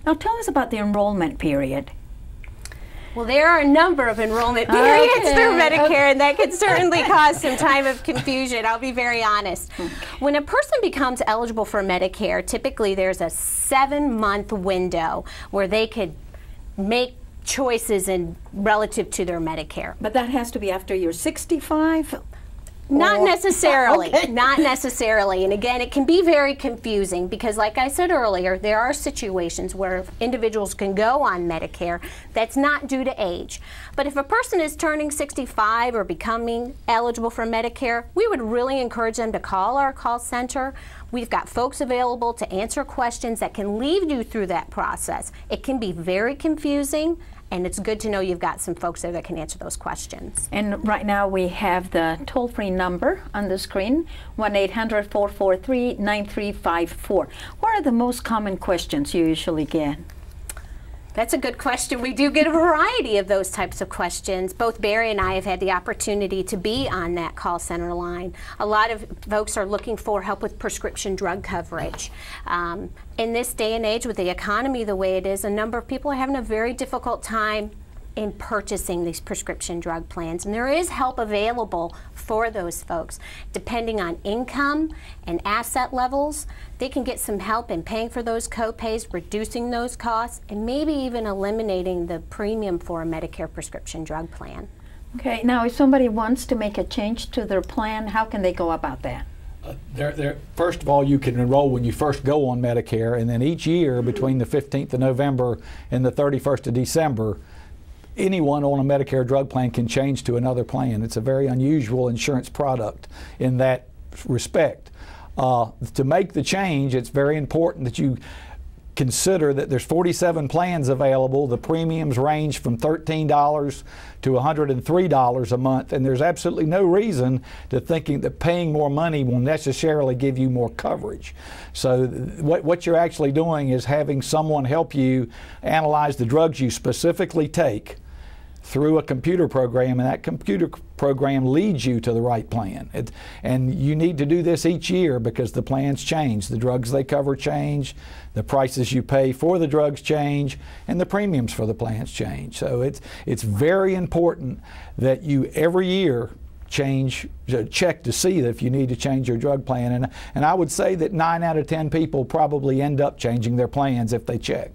Now tell us about the enrollment period. Well, there are a number of enrollment periods through Medicare, and that could certainly cause some time of confusion. I'll be very honest. When a person becomes eligible for Medicare, typically there's a 7-month window where they could make choices in relative to their Medicare. But that has to be after you're 65? Not necessarily, Okay. not necessarily. And again, it can be very confusing because like I said earlier, there are situations where individuals can go on Medicare that's not due to age. But if a person is turning 65 or becoming eligible for Medicare, we would really encourage them to call our call center. We've got folks available to answer questions that can lead you through that process. It can be very confusing, and it's good to know you've got some folks there that can answer those questions. And right now we have the toll-free number on the screen, 1-800-443-9354. What are the most common questions you usually get? That's a good question. We do get a variety of those types of questions. Both Barry and I have had the opportunity to be on that call center line. A lot of folks are looking for help with prescription drug coverage. In this day and age with the economy the way it is, a number of people are having a very difficult time in purchasing these prescription drug plans, and there is help available for those folks. Depending on income and asset levels, they can get some help in paying for those co-pays, reducing those costs, and maybe even eliminating the premium for a Medicare prescription drug plan. Okay, now if somebody wants to make a change to their plan, how can they go about that? First of all, you can enroll when you first go on Medicare, and then each year between the 15th of November and the 31st of December, anyone on a Medicare drug plan can change to another plan. It's a very unusual insurance product in that respect. To make the change, it's very important that you consider that there's 47 plans available. The premiums range from $13 to $103 a month, and there's absolutely no reason to thinking that paying more money will necessarily give you more coverage. So what you're actually doing is having someone help you analyze the drugs you specifically take through a computer program, and that computer program leads you to the right plan. And you need to do this each year because the plans change. The drugs they cover change, the prices you pay for the drugs change, and the premiums for the plans change. So it's very important that you every year check to see if you need to change your drug plan. And I would say that 9 out of 10 people probably end up changing their plans if they check.